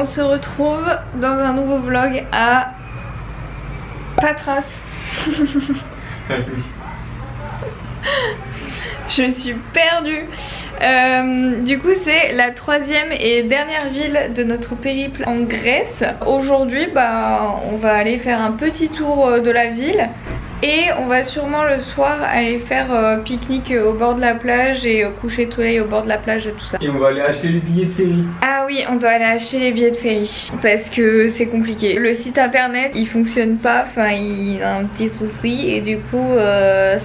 on se retrouve dans un nouveau vlog à Patras. Je suis perdue. Du coup c'est la troisième et dernière ville de notre périple en Grèce. Aujourd'hui on va aller faire un petit tour de la ville. Et on va sûrement le soir aller faire pique-nique au bord de la plage et coucher de soleil au bord de la plage et tout ça. Et on va aller acheter les billets de ferry. Ah oui, on doit aller acheter les billets de ferry parce que c'est compliqué. Le site internet il fonctionne pas, enfin il a un petit souci et du coup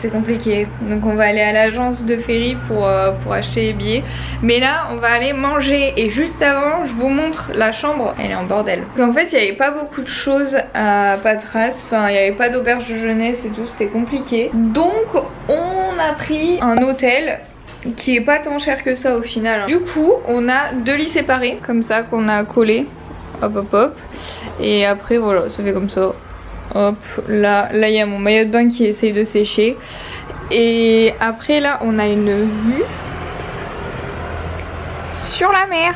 c'est compliqué. Donc on va aller à l'agence de ferry pour acheter les billets. Mais là on va aller manger et juste avant je vous montre la chambre, elle est en bordel. En fait il n'y avait pas beaucoup de choses à Patras, enfin il n'y avait pas d'auberge de jeunesse et tout, c'était compliqué. Donc on a pris un hôtel qui est pas tant cher que ça au final. Du coup on a 2 lits séparés comme ça qu'on a collés, hop hop hop, et après voilà ça fait comme ça, hop là il y a mon maillot de bain qui essaye de sécher et après là on a une vue sur la mer.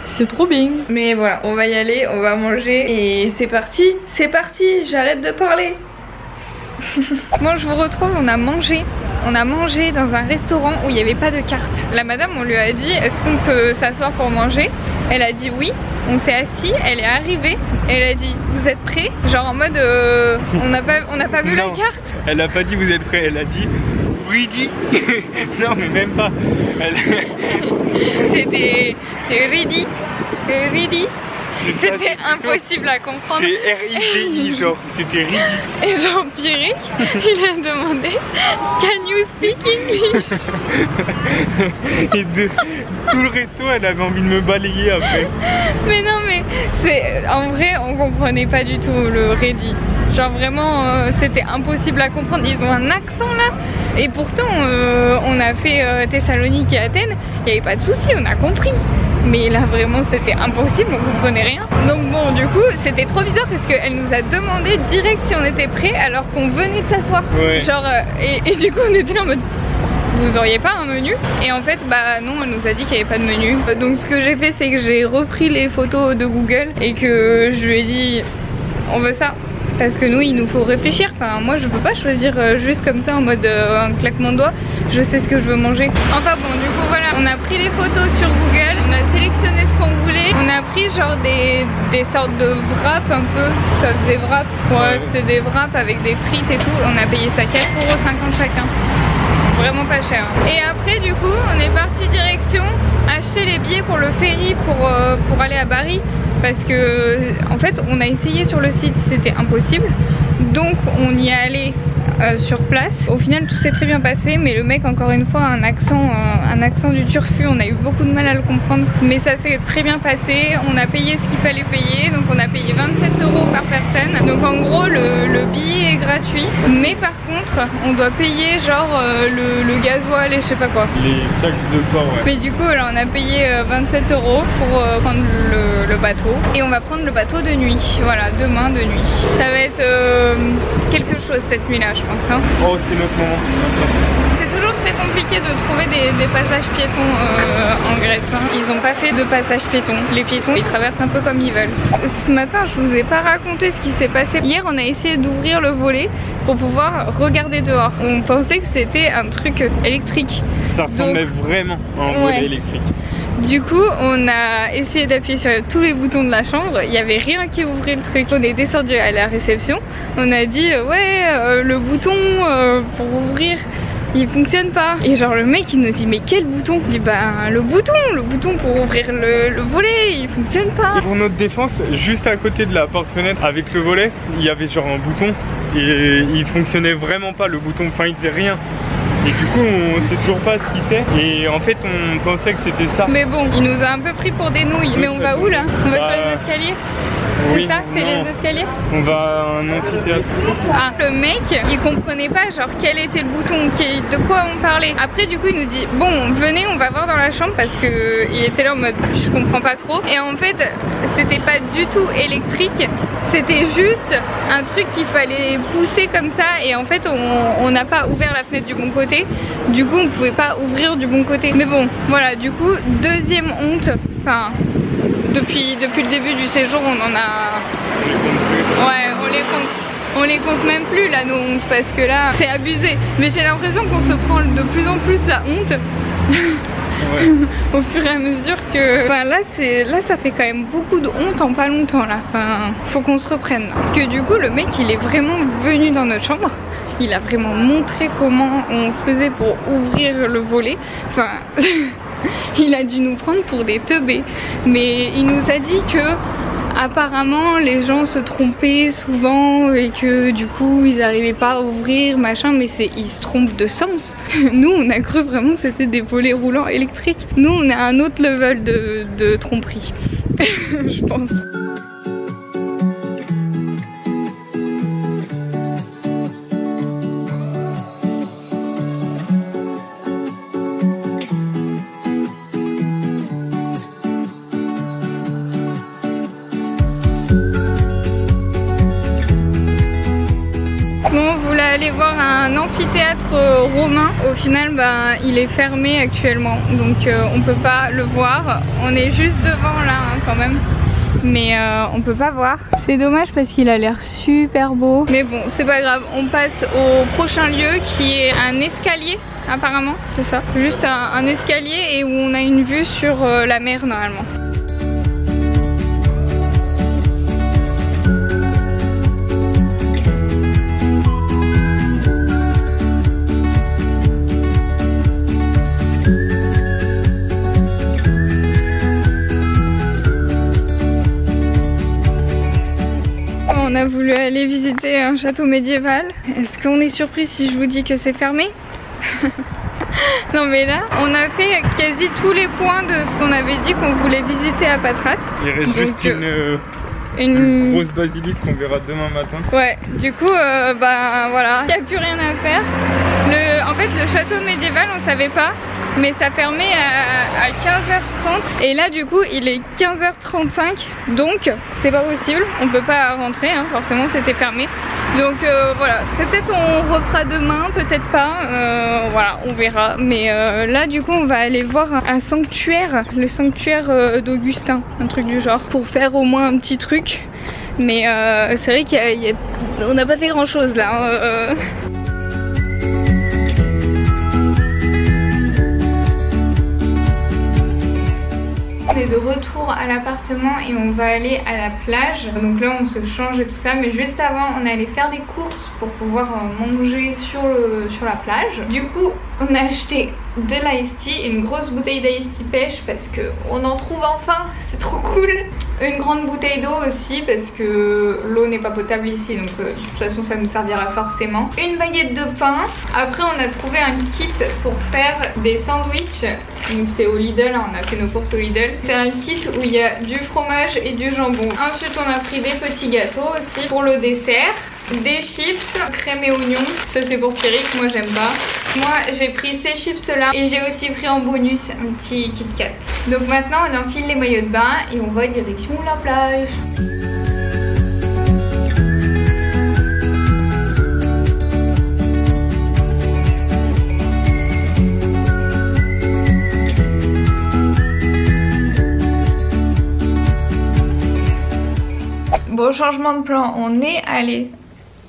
C'est trop bien. Mais voilà, on va y aller, on va manger et c'est parti, j'arrête de parler. Bon, je vous retrouve, on a mangé dans un restaurant où il n'y avait pas de carte. La madame, on lui a dit est-ce qu'on peut s'asseoir pour manger? Elle a dit oui, on s'est assis, elle est arrivée, elle a dit vous êtes prêts? Genre en mode on n'a pas vu la carte. Elle a pas dit vous êtes prêts, elle a dit ready. Non mais même pas. C'était ready. C'était impossible à comprendre. C'est R-I-D-I, genre, c'était ridicule. Et Jean-Pierrick, il a demandé can you speak English? Et de tout le resto, elle avait envie de me balayer après. Mais non, mais c'est en vrai, on comprenait pas du tout le ready. Genre vraiment, c'était impossible à comprendre. Ils ont un accent là. Et pourtant, on a fait Thessalonique et Athènes. Il n'y avait pas de souci, on a compris. Mais là vraiment c'était impossible, on comprenait rien. Donc bon du coup c'était trop bizarre parce qu'elle nous a demandé direct si on était prêts alors qu'on venait de s'asseoir. Ouais. Genre et du coup on était là en mode vous auriez pas un menu? Et en fait bah non, elle nous a dit qu'il n'y avait pas de menu. Donc ce que j'ai fait c'est que j'ai repris les photos de Google et que je lui ai dit on veut ça. Parce que nous il nous faut réfléchir, enfin moi je peux pas choisir juste comme ça en mode un claquement de doigts, je sais ce que je veux manger. Enfin bon du coup voilà, on a pris les photos sur Google, on a sélectionné ce qu'on voulait, on a pris genre des sortes de wraps un peu, ça faisait wrap, ouais c'était des wraps avec des frites et tout, on a payé ça 4,50 € chacun. Vraiment pas cher. Et après du coup on est parti direction acheter les billets pour le ferry pour aller à Bari. Parce que en fait on a essayé sur le site, c'était impossible. Donc on y est allé sur place. Au final tout s'est très bien passé, mais le mec encore une fois a un accent du turfu, on a eu beaucoup de mal à le comprendre. Mais ça s'est très bien passé, on a payé ce qu'il fallait payer. Donc on a payé 27 € par personne. Donc en gros le billet est gratuit. Mais par contre on doit payer genre le gasoil et je sais pas quoi. Les taxes de port ouais. Mais du coup là on a payé 27 € pour prendre le bateau. Et on va prendre le bateau de nuit, voilà, demain de nuit. Ça va être quelque chose cette nuit là je pense hein. Oh c'est notre moment. C'est toujours très compliqué de trouver des passages piétons en Grèce hein. Ils n'ont pas fait de passage piéton. Les piétons ils traversent un peu comme ils veulent. Ce matin je vous ai pas raconté ce qui s'est passé. Hier on a essayé d'ouvrir le volet pour pouvoir regarder dehors. On pensait que c'était un truc électrique. Ça ressemblait vraiment à un volet électrique. Du coup on a essayé d'appuyer sur tous les boutons de la chambre, il n'y avait rien qui ouvrait le truc. On est descendu à la réception, on a dit ouais le bouton pour ouvrir il fonctionne pas. Et genre le mec il nous dit mais quel bouton? Il dit bah le bouton pour ouvrir le volet il fonctionne pas. Et pour notre défense, juste à côté de la porte-fenêtre avec le volet, il y avait genre un bouton et il fonctionnait vraiment pas le bouton, enfin il faisait rien. Et du coup on sait toujours pas ce qu'il fait. Et en fait on pensait que c'était ça. Mais bon, il nous a un peu pris pour des nouilles. Mais on va où là? On va sur les escaliers? C'est ça? C'est les escaliers? On va à un amphithéâtre. Ah, le mec il comprenait pas genre quel était le bouton, de quoi on parlait. Après du coup il nous dit bon venez on va voir dans la chambre parce que il était là en mode je comprends pas trop. Et en fait c'était pas du tout électrique, c'était juste un truc qu'il fallait pousser comme ça. Et en fait on n'a pas ouvert la fenêtre du bon côté, du coup on pouvait pas ouvrir du bon côté. Mais bon voilà, du coup deuxième honte, enfin depuis le début du séjour, on en a... Ouais, on les compte même plus là, nos hontes, parce que là, c'est abusé. Mais j'ai l'impression qu'on se prend de plus en plus la honte. Ouais. Au fur et à mesure que... Enfin, là ça fait quand même beaucoup de honte en pas longtemps là. Enfin, faut qu'on se reprenne. Parce que du coup le mec il est vraiment venu dans notre chambre. Il a vraiment montré comment on faisait pour ouvrir le volet. Enfin, il a dû nous prendre pour des teubés. Mais il nous a dit que apparemment les gens se trompaient souvent et que du coup ils n'arrivaient pas à ouvrir machin, mais ils se trompent de sens. Nous on a cru vraiment que c'était des volets roulants électriques. Nous on a un autre level de tromperie. Je pense. On voulait aller voir un amphithéâtre romain. Au final il est fermé actuellement, donc on peut pas le voir. On est juste devant là quand même, mais on peut pas voir. C'est dommage parce qu'il a l'air super beau, mais bon c'est pas grave. On passe au prochain lieu qui est un escalier apparemment, c'est ça, juste un escalier et où on a une vue sur la mer normalement. On a voulu aller visiter un château médiéval. Est-ce qu'on est surpris si je vous dis que c'est fermé? Non mais là, on a fait quasi tous les points de ce qu'on avait dit qu'on voulait visiter à Patras. Il reste juste une grosse basilique qu'on verra demain matin. Ouais, du coup, voilà, il n'y a plus rien à faire. En fait, le château médiéval, on savait pas, mais ça fermait à 15h30. Et là, du coup, il est 15h35, donc c'est pas possible. On peut pas rentrer, hein, forcément, c'était fermé. Donc voilà, peut-être on refera demain, peut-être pas. Voilà, on verra. Mais là, du coup, on va aller voir un sanctuaire, le sanctuaire d'Augustin, un truc du genre, pour faire au moins un petit truc. Mais c'est vrai qu'on n'a pas fait grand-chose là. On est de retour à l'appartement et on va aller à la plage. Donc là on se change et tout ça, mais juste avant on allait faire des courses pour pouvoir manger sur la plage. Du coup on a acheté de l'ice tea, une grosse bouteille d'ice tea pêche parce que on en trouve enfin, c'est trop cool. Une grande bouteille d'eau aussi parce que l'eau n'est pas potable ici, donc de toute façon ça nous servira forcément. Une baguette de pain. Après on a trouvé un kit pour faire des sandwichs. Donc c'est au Lidl, hein, on a fait nos courses au Lidl. C'est un kit où il y a du fromage et du jambon. Ensuite on a pris des petits gâteaux aussi pour le dessert. Des chips, crème et oignon. Ça c'est pour Pierrick, moi j'aime pas. Moi j'ai pris ces chips là et j'ai aussi pris en bonus un petit Kit Kat. Donc maintenant on enfile les maillots de bain et on va direction la plage. Bon, changement de plan, on est allé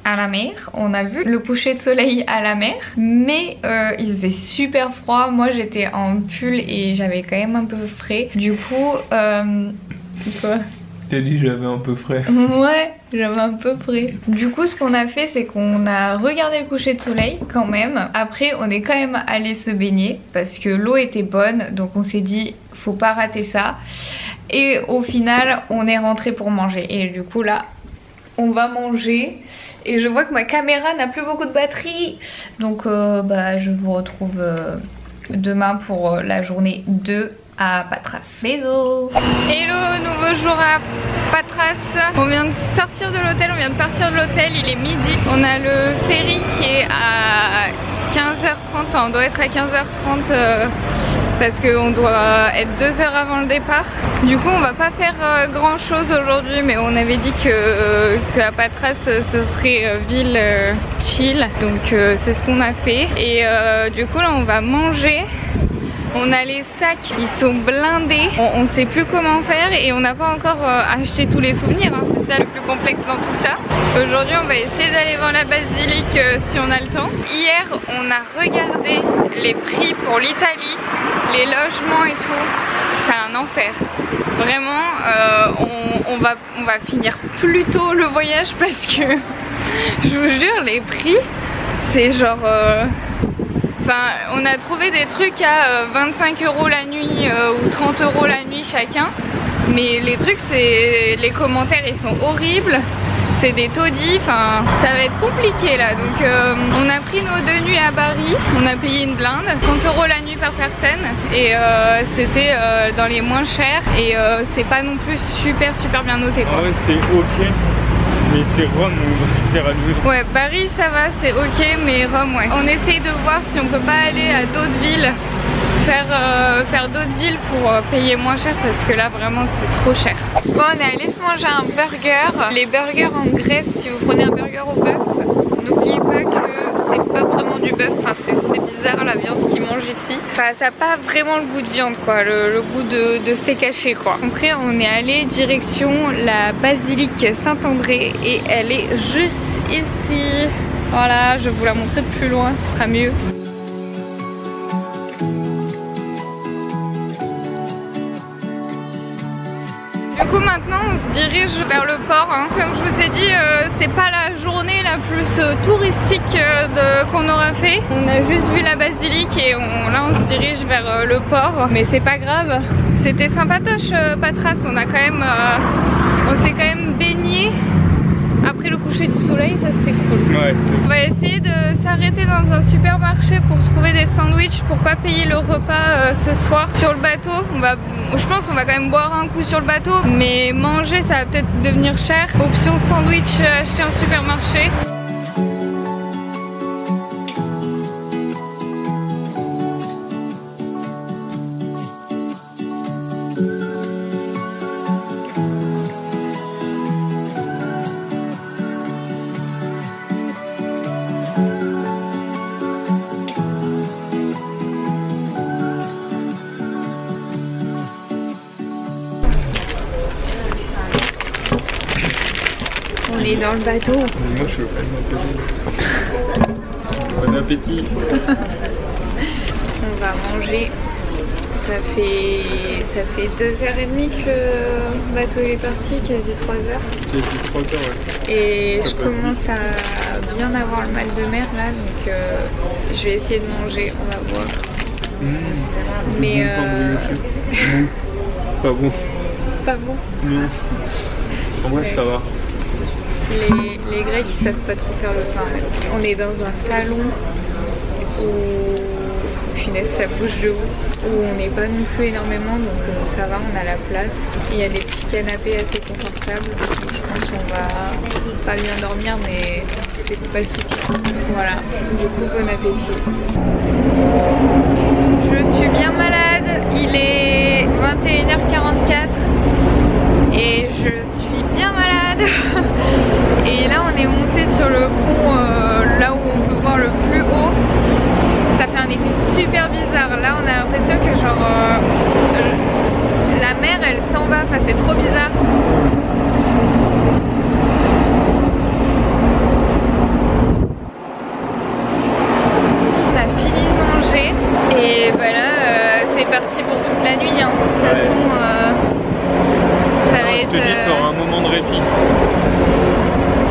à la mer, on a vu le coucher de soleil à la mer, mais il faisait super froid. Moi j'étais en pull et j'avais quand même un peu frais. Du coup, quoi? T'as dit j'avais un peu frais. Ouais, j'avais un peu frais. Du coup ce qu'on a fait c'est qu'on a regardé le coucher de soleil quand même. Après on est quand même allé se baigner parce que l'eau était bonne, donc on s'est dit faut pas rater ça. Et au final on est rentré pour manger et du coup là on va manger et je vois que ma caméra n'a plus beaucoup de batterie, donc je vous retrouve demain pour la journée 2 à Patras. Bisous. Hello, nouveau jour à Patras. On vient de sortir de l'hôtel, on vient de partir de l'hôtel, il est midi. On a le ferry qui est à 15h30, enfin on doit être à 15h30 parce qu'on doit être 2 heures avant le départ. Du coup on va pas faire grand chose aujourd'hui, mais on avait dit qu'à Patras ce serait ville chill, donc c'est ce qu'on a fait. Et du coup là on va manger On a les sacs, ils sont blindés, on sait plus comment faire et on n'a pas encore acheté tous les souvenirs, hein. C'est ça le plus complexe dans tout ça. Aujourd'hui on va essayer d'aller voir la basilique si on a le temps. Hier on a regardé les prix pour l'Italie, les logements et tout, c'est un enfer. Vraiment on va finir plus tôt le voyage parce que je vous jure les prix c'est genre... Enfin, on a trouvé des trucs à 25 € la nuit ou 30 € la nuit chacun. Mais les trucs, les commentaires ils sont horribles. C'est des taudis, enfin ça va être compliqué là. Donc on a pris nos 2 nuits à Bari, on a payé une blinde, 30 € la nuit par personne. Et c'était dans les moins chers. Et c'est pas non plus super bien noté quoi. Ah ouais, c'est ok. Mais c'est Rome où on va se faire annuler. Ouais, Paris ça va, c'est ok, mais Rome ouais. On essaye de voir si on peut pas aller à d'autres villes, faire d'autres villes pour payer moins cher parce que là vraiment c'est trop cher. Bon, on est allé se manger un burger. Les burgers en Grèce, si vous prenez un burger au bœuf, n'oubliez pas que c'est pas vraiment du bœuf, enfin c'est bizarre la viande qu'ils mangent ici. Enfin ça n'a pas vraiment le goût de viande quoi, le goût de steak haché quoi. Après on est allé direction la basilique Saint-André et elle est juste ici. Voilà, je vais vous la montrer de plus loin, ce sera mieux. Du coup maintenant on se dirige vers le port, hein. Comme je vous ai dit c'est pas la journée la plus touristique qu'on aura fait. On a juste vu la basilique et là on se dirige vers le port. Mais c'est pas grave, c'était sympatoche Patras, on s'est quand même baigné après le coucher du soleil, ça c'était cool. Ouais. On va essayer de s'arrêter dans un supermarché pour trouver des sandwichs pour pas payer le repas ce soir sur le bateau. Je pense qu'on va quand même boire un coup sur le bateau, mais manger ça va peut-être devenir cher. Option sandwich acheté en supermarché. On est dans le bateau. Moi je veux pas le bateau. Bon appétit. On va manger. Ça fait 2h30 que le bateau est parti, quasi 3h. Quasi 3h ouais. Et je commence à bien avoir le mal de mer là, donc je vais essayer de manger, on va voir. Mais pas bon. Pas bon. Non. En vrai ça va. Les Grecs ils savent pas trop faire le pain. On est dans un salon où, punaise ça bouge de ouf, où on n'est pas non plus énormément, donc ça va, on a la place. Il y a des petits canapés assez confortables, donc je pense qu'on va pas bien dormir mais c'est pas si pire. Voilà, du coup bon appétit. Je suis bien malade, il est 21h44 et je suis bien malade. Et là on est monté sur le pont, là où on peut voir le plus haut. Ça fait un effet super bizarre. Là on a l'impression que genre la mer elle s'en va, enfin c'est trop bizarre. On a fini de manger et bah là c'est parti pour toute la nuit hein. De toute façon ça va être... Je te dis que t'auras un moment de répit.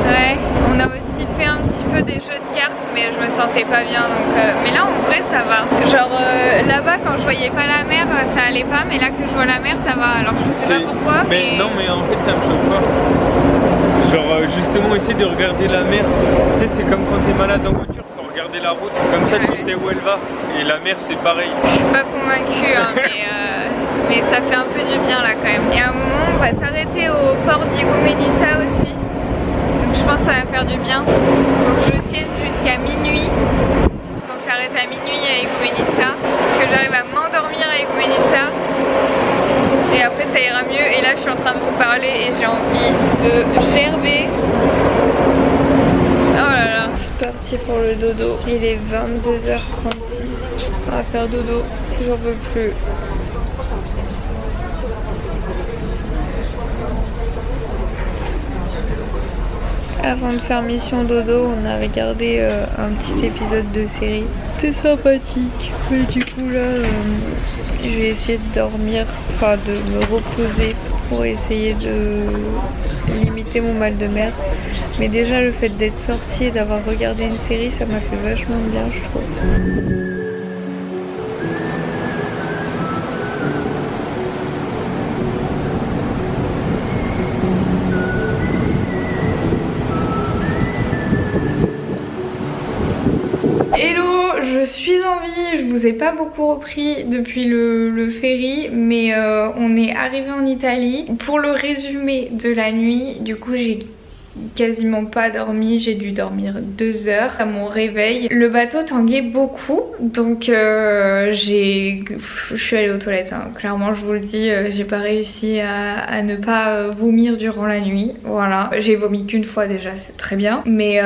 Ouais, on a aussi fait un petit peu des jeux de cartes mais je me sentais pas bien donc mais là en vrai ça va. Genre là-bas quand je voyais pas la mer ça allait pas, mais là que je vois la mer ça va. Alors je sais pas pourquoi mais... Non mais en fait ça me choque pas. Genre justement essayer de regarder la mer. Tu sais c'est comme quand t'es malade en voiture, faut regarder la route, comme ça tu sais où elle va. Et la mer c'est pareil. Je suis pas convaincue hein, mais ça fait un peu du bien là quand même. Et à un moment on va s'arrêter au port d'Igoumenitsa aussi. Donc je pense que ça va faire du bien. Faut que je tienne jusqu'à minuit. Parce qu'on s'arrête à minuit à Igoumenitsa. Que j'arrive à m'endormir à Igoumenitsa. Et après ça ira mieux. Et là je suis en train de vous parler et j'ai envie de gerber. Oh là là. C'est parti pour le dodo. Il est 22h36. On va faire dodo. J'en peux plus. Avant de faire mission dodo, on a regardé un petit épisode de série. C'était sympathique. Mais du coup là, je vais essayer de dormir, enfin de me reposer pour essayer de limiter mon mal de mer. Mais déjà le fait d'être sortie et d'avoir regardé une série, ça m'a fait vachement bien, je trouve. Je suis en vie, je vous ai pas beaucoup repris depuis le ferry, mais on est arrivé en Italie. Pour le résumé de la nuit, du coup j'ai quasiment pas dormi, j'ai dû dormir 2 heures à mon réveil. Le bateau tanguait beaucoup, donc je suis allée aux toilettes, hein. Clairement je vous le dis, j'ai pas réussi à ne pas vomir durant la nuit, voilà. J'ai vomi qu'une fois déjà, c'est très bien, mais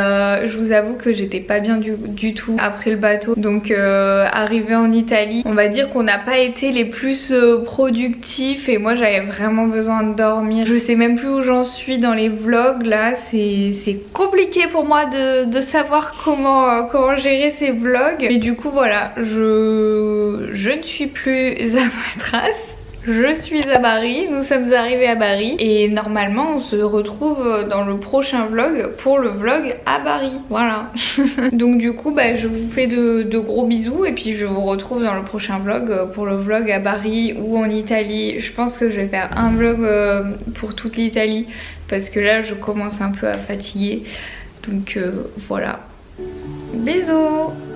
je vous avoue que j'étais pas bien du tout après le bateau. Donc arrivé en Italie, on va dire qu'on n'a pas été les plus productifs et moi j'avais vraiment besoin de dormir. Je sais même plus où j'en suis dans les vlogs là. C'est compliqué pour moi de savoir comment gérer ces vlogs. Mais du coup voilà, je ne suis plus à Madras. Je suis à Bari, nous sommes arrivés à Bari et normalement on se retrouve dans le prochain vlog pour le vlog à Bari, voilà. Donc du coup bah, je vous fais de gros bisous et puis je vous retrouve dans le prochain vlog pour le vlog à Bari ou en Italie. Je pense que je vais faire un vlog pour toute l'Italie parce que là je commence un peu à fatiguer, donc voilà. Bisous.